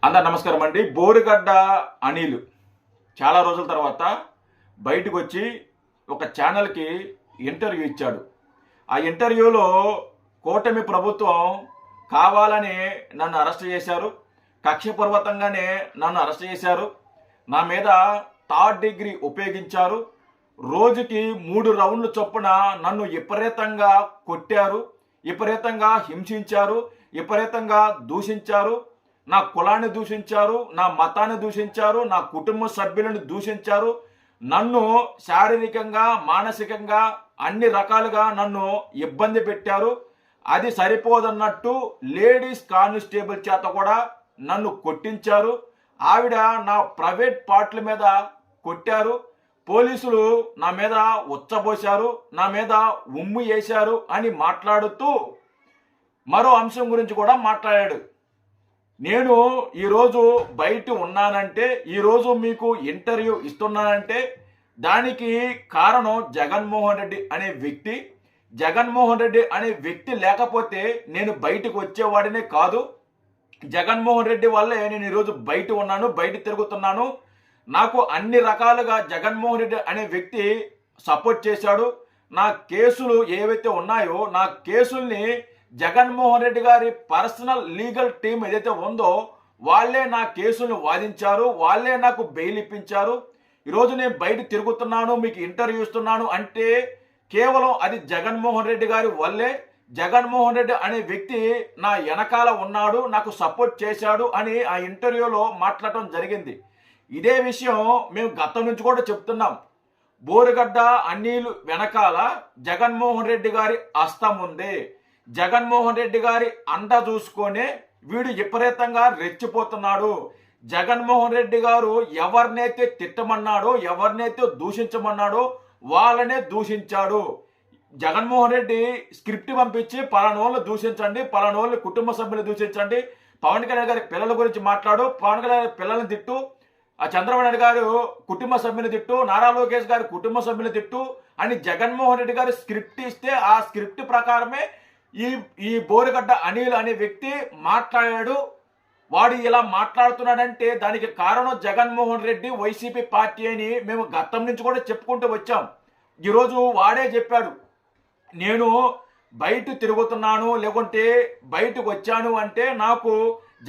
అందరు నమస్కారం అండి. బోరుగడ్డ అనిల్ చాలా రోజుల తర్వాత బయటకు వచ్చి ఒక ఛానల్కి ఇంటర్వ్యూ ఇచ్చాడు. ఆ ఇంటర్వ్యూలో కూటమి ప్రభుత్వం కావాలని నన్ను అరెస్ట్ చేశారు, కక్షపూర్వకంగానే నన్ను అరెస్ట్ చేశారు, నా మీద థర్డ్ డిగ్రీ ఉపయోగించారు, రోజుకి 3 రౌండ్లు చొప్పున నన్ను విపరీతంగా కొట్టారు, విపరీతంగా హింసించారు, విపరీతంగా దూషించారు, నా కులాన్ని దూషించారు, నా మతాన్ని దూషించారు, నా కుటుంబ సభ్యులను దూషించారు, నన్ను శారీరకంగా మానసికంగా అన్ని రకాలుగా నన్ను ఇబ్బంది పెట్టారు. అది సరిపోదన్నట్టు లేడీస్ కానిస్టేబుల్ చేత కూడా నన్ను కొట్టించారు. ఆవిడ నా ప్రైవేట్ పార్ట్ల మీద కొట్టారు. పోలీసులు నా మీద ఉచ్చబోశారు, నా మీద ఉమ్ము వేశారు అని మాట్లాడుతూ మరో అంశం గురించి కూడా మాట్లాడాడు. నేను ఈరోజు బయట ఉన్నానంటే, ఈరోజు మీకు ఇంటర్వ్యూ ఇస్తున్నానంటే దానికి కారణం జగన్మోహన్ రెడ్డి అనే వ్యక్తి. జగన్మోహన్ రెడ్డి అనే వ్యక్తి లేకపోతే నేను బయటకు వచ్చేవాడినే కాదు. జగన్మోహన్ రెడ్డి వల్లే నేను ఈరోజు బయట ఉన్నాను, బయట తిరుగుతున్నాను. నాకు అన్ని రకాలుగా జగన్మోహన్ రెడ్డి అనే వ్యక్తి సపోర్ట్ చేశాడు. నా కేసులు ఏవైతే ఉన్నాయో నా కేసుల్ని జగన్మోహన్ రెడ్డి గారి పర్సనల్ లీగల్ టీం ఏదైతే ఉందో వాళ్ళే నా కేసులను వాదించారు, వాళ్ళే నాకు బెయిల్ ఇప్పించారు. ఈరోజు నేను బయట తిరుగుతున్నాను, మీకు ఇంటర్వ్యూ ఇస్తున్నాను అంటే కేవలం అది జగన్మోహన్ రెడ్డి గారి వల్లే. జగన్మోహన్ రెడ్డి అనే వ్యక్తి నా వెనకాల ఉన్నాడు, నాకు సపోర్ట్ చేశాడు అని ఆ ఇంటర్వ్యూలో మాట్లాడటం జరిగింది. ఇదే విషయం మేము గతం నుంచి కూడా చెప్తున్నాం. బోరుగడ్డ అనిల్ వెనకాల జగన్మోహన్ రెడ్డి గారి హస్తం ఉంది. జగన్మోహన్ రెడ్డి గారి అండ చూసుకొని వీడు విపరీతంగా రెచ్చిపోతున్నాడు. జగన్మోహన్ రెడ్డి గారు ఎవరినైతే తిట్టమన్నాడో, ఎవరినైతే దూషించమన్నాడో వాళ్ళనే దూషించాడు. జగన్మోహన్ రెడ్డి స్క్రిప్ట్ పంపించి పలానోళ్ళు దూషించండి, పలానోళ్ళు కుటుంబ సభ్యులు దూషించండి, పవన్ కళ్యాణ్ గారి పిల్లల గురించి మాట్లాడు, పవన్ కళ్యాణ్ పిల్లల్ని తిట్టు, ఆ చంద్రబాబు నాయుడు గారు కుటుంబ సభ్యులు తిట్టు, నారా లోకేష్ గారి కుటుంబ సభ్యులు తిట్టు అని జగన్మోహన్ రెడ్డి గారు స్క్రిప్ట్ ఇస్తే ఆ స్క్రిప్ట్ ప్రకారమే ఈ బోరుగడ్డ అనిల్ అనే వ్యక్తి మాట్లాడాడు. వాడు ఇలా మాట్లాడుతున్నాడంటే దానికి కారణం జగన్మోహన్ రెడ్డి, వైసీపీ పార్టీ అని మేము గతం నుంచి కూడా చెప్పుకుంటూ వచ్చాం. ఈరోజు వాడే చెప్పాడు, నేను బయట తిరుగుతున్నాను లేకుంటే బయటకు వచ్చాను అంటే నాకు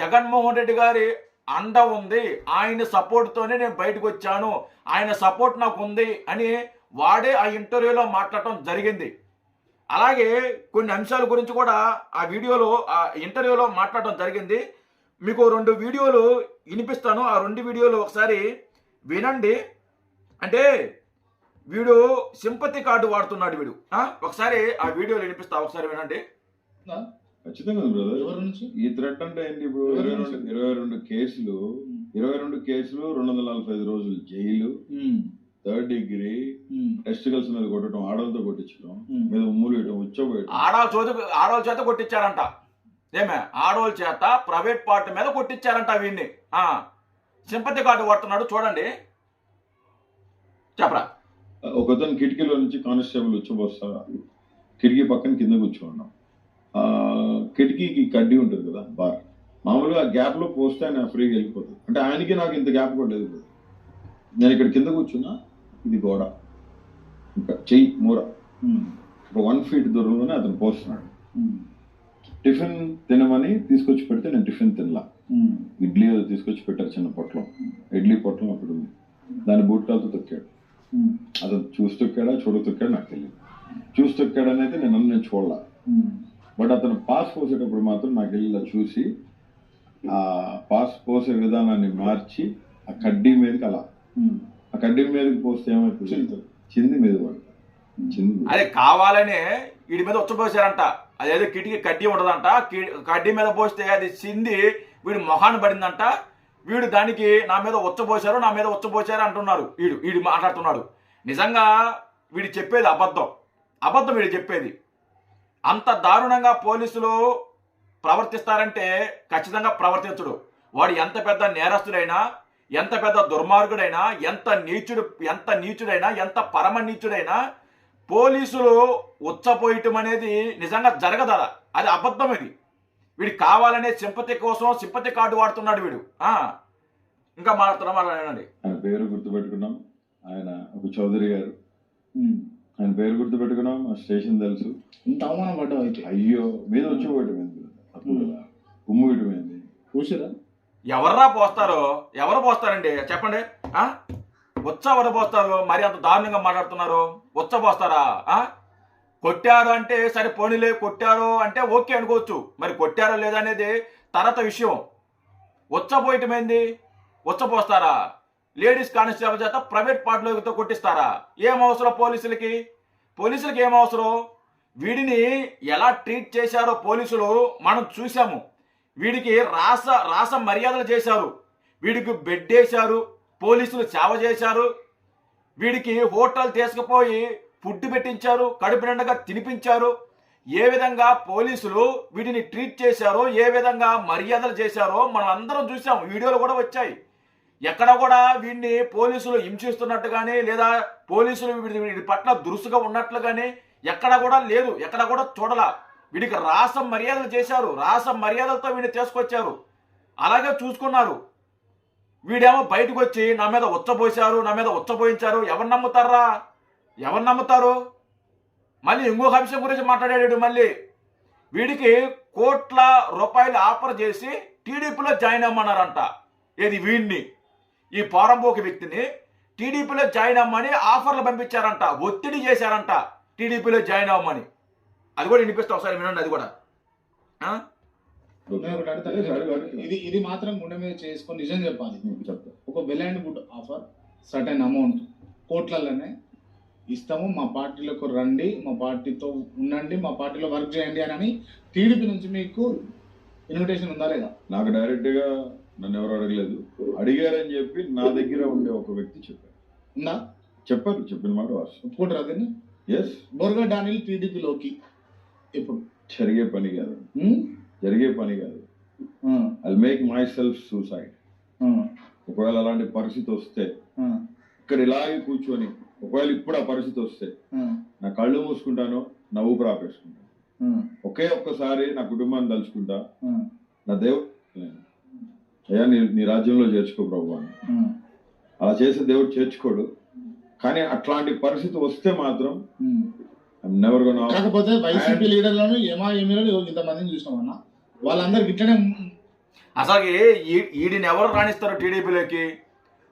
జగన్మోహన్ రెడ్డి గారి అండ ఉంది, ఆయన సపోర్ట్తోనే నేను బయటకు వచ్చాను, ఆయన సపోర్ట్ నాకు ఉంది అని వాడే ఆ ఇంటర్వ్యూలో మాట్లాడటం జరిగింది. అలాగే కొన్ని అంశాల గురించి కూడా ఆ ఇంటర్వ్యూలో మాట్లాడటం జరిగింది. మీకు 2 వీడియోలు వినిపిస్తాను, ఆ 2 వీడియోలు ఒకసారి వినండి. అంటే వీడు సింపతి కార్డు వాడుతున్నాడు వీడు. ఒకసారి ఆ వీడియోలు వినిపిస్తా, ఒకసారి వినండి. ఖచ్చితంగా బ్రదర్. ఎవరి నుంచి ఈ థ్రెట్ అంటే ఏంటి? ఇప్పుడు 22 కేసులు 245 రోజులు జైలు, థర్డ్ డిగ్రీ, టెస్టికల్స్ మీద కొట్టడం, ఆడవాళ్ళతో కొట్టించడం, మీద ఉమ్ములు వేయడం, ఉచ్చబోయడం, ఆడవాళ్ళ చేత కొట్టించారంట. ఏమే ఆడవాళ్ళ చేత ప్రైవేట్ పార్ట్ మీద కొట్టించారంట వీడిని. సింపతి కార్డు వాడుతున్నాడు చూడండి, చెప్పరా. ఒకతను కిటికీలో నుంచి కానిస్టేబుల్ ఉచ్చబోస్తా కిటికీ పక్కన కింద కూర్చోన్నాం. కిటికీకి కడ్డీ ఉంటుంది కదా బార్, మామూలుగా ఆ గ్యాప్ లో పోస్తే ఆయన ఫ్రీగా వెళ్ళిపోతుంది. అంటే ఆయనకి నాకు ఇంత గ్యాప్ కూడా లేదు. నేను ఇక్కడ కింద కూర్చున్నా, ఇది గోడ, ఇంకా చెయ్యి మూర, ఒక 1 ఫీట్ దూరంలోనే అతను పోస్తున్నాడు. టిఫిన్ తినమని తీసుకొచ్చి పెడితే నేను టిఫిన్ తినలా. ఇడ్లీ తీసుకొచ్చి పెట్టారు చిన్న పొట్లం, ఇడ్లీ పొట్లం అక్కడ ఉంది, దాన్ని బూట్కాలతో తొక్కాడు. అతను చూసి తొక్కాడా చూడ తొక్కాడు నాకు తెలియదు. చూసి తొక్కాడని అయితే నేను చూడలా. బట్ అతను పాస్ పోసేటప్పుడు మాత్రం నాకు వెళ్ళి చూసి ఆ పాస్ పోసే విధానాన్ని మార్చి ఆ కడ్డీ మీదకి ఆ కడ్డీ మీదకి పోస్తే ఏమైపోతుంది, చింది మీద పడుతుంది. అదే కావాలనే వీడి మీద ఉచ్చపోసారంట. అదేదో కిటికీ కడ్డీ ఉండదంట, కడ్డీ మీద పోస్తే అది చింది వీడు మొహాన్ని పడిందంట. వీడు దానికి నా మీద ఉచ్చపోసారు అంటున్నారు. వీడు మాట్లాడుతున్నాడు. నిజంగా వీడు చెప్పేది అబద్ధం వీడు చెప్పేది. అంత దారుణంగా పోలీసులు ప్రవర్తిస్తారంటే ఖచ్చితంగా ప్రవర్తించడు. వాడు ఎంత పెద్ద నేరస్తుడైనా, ఎంత పెద్ద దుర్మార్గుడైనా, ఎంత నీచుడైనా, ఎంత పరమ నీచుడైనా పోలీసులు ఉచ్చపోయటం అనేది నిజంగా జరగదా? అది అబద్ధం. ఇది వీడికి కావాలనే సింపతి కోసం సింపతి కార్డు వాడుతున్నాడు వీడు. ఇంకా మాట్లాడండి. ఆయన పేరు గుర్తుపెట్టుకున్నాం, ఆయన ఒక చౌదరి గారు. ఆయన పేరు గుర్తుపెట్టుకున్నాం, ఆ స్టేషన్ తెలుసు. ఇంత అవమానం పడ్డావు అయితే. అయ్యో మీద వచ్చి పోయటమైంది, తప్పు కదా, ఉమ్ము ఇటమైంది. చూసారా ఎవర్రా పోస్తారో? ఎవరు పోస్తారండి చెప్పండి? ఉచ్చ ఎవరు పోస్తారు? మరి అంత దారుణంగా మాట్లాడుతున్నారు. ఉచ్చ పోస్తారా? కొట్టారు అంటే సరే పోనీలే, కొట్టారు అంటే ఓకే అనుకోవచ్చు. మరి కొట్టారో లేదా అనేది తర్వాత విషయం. ఉచ్చపోయటమైంది, ఉచ్చపోస్తారా? లేడీస్ కానిస్టేబుల్ చేత ప్రైవేట్ పార్టీలతో కొట్టిస్తారా? ఏం అవసరం పోలీసులకి? పోలీసులకి ఏం అవసరం? వీడిని ఎలా ట్రీట్ చేశారో పోలీసులు మనం చూసాము. వీడికి రాస మర్యాదలు చేశారు, వీడికి బెడ్ వేశారు, పోలీసులు సేవ చేశారు, వీడికి హోటల్ తీసుకుపోయి ఫుడ్ పెట్టించారు, కడుపు నిండగా తినిపించారు. ఏ విధంగా పోలీసులు వీటిని ట్రీట్ చేశారో, ఏ విధంగా మర్యాదలు చేశారో మనం అందరం చూసాం. వీడియోలు కూడా వచ్చాయి. ఎక్కడ కూడా వీడిని పోలీసులు హింసిస్తున్నట్టు కానీ లేదా పోలీసులు వీడి పట్ల దురుసుగా ఉన్నట్లు కానీ ఎక్కడ కూడా లేదు, ఎక్కడ కూడా చూడలా. వీడికి రాస మర్యాదలు చేశారు, రాస మర్యాదలతో వీడిని తీసుకొచ్చారు, అలాగే చూసుకున్నారు. వీడేమో బయటకు వచ్చి నా మీద ఉచ్చబోసారు, నా మీద ఉచ్చబోయించారు. ఎవరు నమ్ముతారా? ఎవరు నమ్ముతారు? మళ్ళీ ఇంకొక అంశం గురించి మాట్లాడాడు. మళ్ళీ వీడికి కోట్ల రూపాయలు ఆఫర్ చేసి టీడీపీలో జాయిన్ అమ్మన్నారంట. ఏది వీడిని, ఈ పోరంబోకి వ్యక్తిని టీడీపీలో జాయిన్ అమ్మని ఆఫర్లు పంపించారంట, ఒత్తిడి చేశారంట టీడీపీలో జాయిన్ అవ్వమని. అది కూడా వినిపిస్తా ఒకసారి వినండి. అది కూడా ఇది మాత్రం గుండె మీద చేసుకొని నిజం చెప్పాలి. ఒక well and good offer, certain amount కోట్లలోనే ఇస్తాము, మా పార్టీలోకి రండి, మా పార్టీతో ఉండండి, మా పార్టీలో వర్క్ చేయండి అని టీడీపీ నుంచి మీకు ఇన్విటేషన్ ఉందా లేదా? నాకు డైరెక్ట్ గా నన్ను ఎవరు అడగలేదు, అడిగారని చెప్పి నా దగ్గర ఉండే ఒక వ్యక్తి చెప్పారు. ఉందా? చెప్పారు, చెప్పిన మాట వాస్తవం. ఒప్పుకుంటారు అదని? ఎస్. బోర్గా డానిల్ టీడీపీలోకి ఇప్పుడు జరిగే పని కాదు, జరిగే పని కాదు. I make my self suicide. ఒకవేళ అలాంటి పరిస్థితి వస్తే ఇక్కడ ఇలాగే కూర్చొని, ఒకవేళ ఇప్పుడు ఆ పరిస్థితి వస్తే నా కళ్ళు మూసుకుంటాను, నా ఊపిరి ఆపేసుకుంటాను. ఒకే ఒక్కసారి నా కుటుంబాన్ని తలుచుకుంటా, నా దేవుడు అయ్యా నీ రాజ్యంలో చేర్చుకో ప్రభు అని. అలా చేసే దేవుడు చేర్చుకోడు. కానీ అట్లాంటి పరిస్థితి వస్తే మాత్రం నెవర్ గోనా. కాకపోతే వైసీపీ లీడర్లను ఏమో ఇంతమందిని చూసినామన్నా, వాళ్ళందరికి ఇట్లనే. అసలుకి వీడిని ఎవరు రాణిస్తారు టీడీపీలోకి?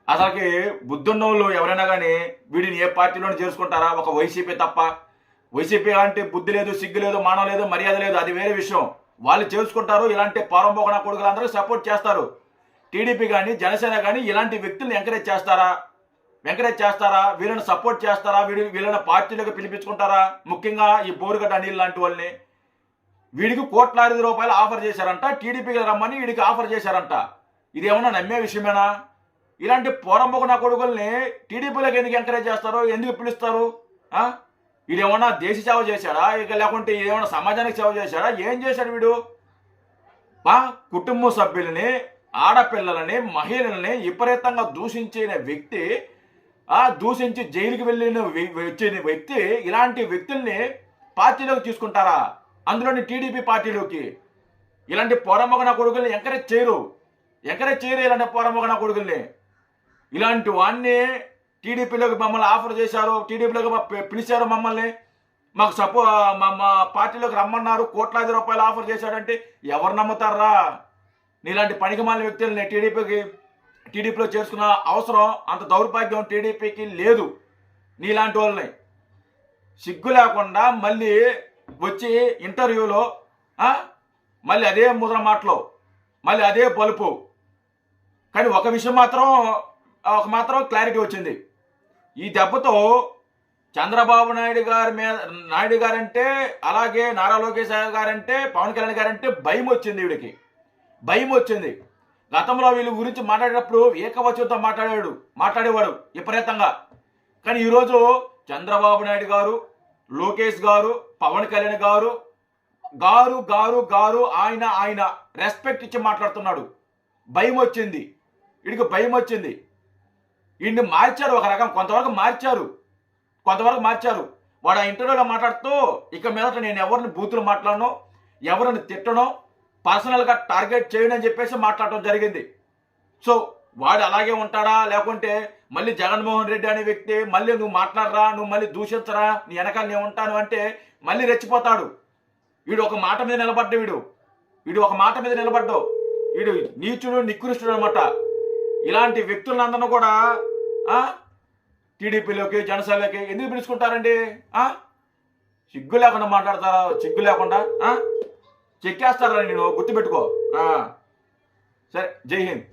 అసలుకి బుద్ధున్నోళ్ళు ఎవరైనా కానీ వీడిని ఏ పార్టీలోనే చేసుకుంటారా? ఒక వైసీపీ తప్ప. వైసీపీ అంటే బుద్ధి లేదు, సిగ్గు లేదు, మానవ లేదు, మర్యాద లేదు, అది వేరే విషయం. వాళ్ళు చేసుకుంటారు. ఇలాంటి పోరంబోకన కొడుకులందరూ సపోర్ట్ చేస్తారు. టీడీపీ కానీ జనసేన కానీ ఇలాంటి వ్యక్తులను ఎంకరేజ్ చేస్తారా? వీళ్ళని సపోర్ట్ చేస్తారా? వీళ్ళని పార్టీలకు పిలిపించుకుంటారా? ముఖ్యంగా ఈ బోరుగడ్డ అనిల్ లాంటి వాళ్ళని. వీడికి కోట్లాది రూపాయలు ఆఫర్ చేశారంట, టీడీపీకి రమ్మని వీడికి ఆఫర్ చేశారంట. ఇది ఏమన్నా నమ్మే విషయమేనా? ఇలాంటి పోరంబోకన కొడుకుల్ని టీడీపీలకు ఎందుకు ఎంకరేజ్ చేస్తారో, ఎందుకు పిలుస్తారు? వీడేమన్నా దేశ సేవ చేశాడా, ఇక లేకుంటే ఏమన్నా సమాజానికి సేవ చేశాడా? ఏం చేశాడు వీడు? కుటుంబ సభ్యులని, ఆడపిల్లలని, మహిళలని విపరీతంగా దూషించిన వ్యక్తి, దూషించి జైలుకి వచ్చిన వ్యక్తి, ఇలాంటి వ్యక్తుల్ని పార్టీలోకి తీసుకుంటారా? అందులోని టీడీపీ పార్టీలోకి. ఇలాంటి పోరంబోకన కొడుకుల్ని ఎంకరేజ్ చేయరు ఇలాంటి పోరంబోకన కొడుకుల్ని. ఇలాంటి వాడిని టీడీపీలోకి మమ్మల్ని ఆఫర్ చేశారు, టీడీపీలోకి పిలిచారు, మమ్మల్ని మాకు మా పార్టీలోకి రమ్మన్నారు, కోట్లాది రూపాయలు ఆఫర్ చేశాడంటే ఎవరు నమ్ముతారా? నీలాంటి పనికిమాలిన వ్యక్తులని టీడీపీలో చేసుకున్న అవసరం, అంత దౌర్భాగ్యం టీడీపీకి లేదు. నీలాంటి వాళ్ళని సిగ్గు లేకుండా మళ్ళీ వచ్చి ఇంటర్వ్యూలో మళ్ళీ అదే ముద్ర మాటలో, మళ్ళీ అదే బలుపు. కానీ ఒక విషయం మాత్రం క్లారిటీ వచ్చింది. ఈ దెబ్బతో చంద్రబాబు నాయుడు గారంటే, అలాగే నారా లోకేష్ గారంటే, పవన్ కళ్యాణ్ గారంటే భయం వచ్చింది. వీడికి భయం వచ్చింది. గతంలో వీళ్ళ గురించి మాట్లాడేటప్పుడు ఏకవచనంతో మాట్లాడేవాడు విపరీతంగా. కానీ ఈరోజు చంద్రబాబు నాయుడు గారు, లోకేష్ గారు, పవన్ కళ్యాణ్ గారు ఆయన రెస్పెక్ట్ ఇచ్చి మాట్లాడుతున్నాడు. భయం వచ్చింది, వీడికి భయం వచ్చింది. వీడిని మార్చారు, ఒక రకం కొంతవరకు మార్చారు. వాడు ఆ ఇంటర్వ్యూలో మాట్లాడుతూ ఇక మీదట నేను ఎవరిని బూతులు మాట్లాడను, ఎవరిని తిట్టను, పర్సనల్గా టార్గెట్ చేయండి అని చెప్పేసి మాట్లాడటం జరిగింది. సో వాడు అలాగే ఉంటాడా, లేకుంటే మళ్ళీ జగన్మోహన్ రెడ్డి అనే వ్యక్తి మళ్ళీ నువ్వు మాట్లాడరా, నువ్వు మళ్ళీ దూషించరా, నీ వెనకాల నేను ఉంటాను అంటే మళ్ళీ రెచ్చిపోతాడు. వీడు ఒక మాట మీద నిలబడ్డా, వీడు ఒక మాట మీద నిలబడ్డావు. వీడు నీచుడు నికృష్టుడు అనమాట. ఇలాంటి వ్యక్తులందరూ కూడా టీడీపీలోకి జనసేనలోకి ఎందుకు పిలుచుకుంటారండి? సిగ్గు లేకుండా మాట్లాడతారా? సిగ్గు లేకుండా చెక్కేస్తారా? నేను గుర్తుపెట్టుకో. సరే, జై హింద్.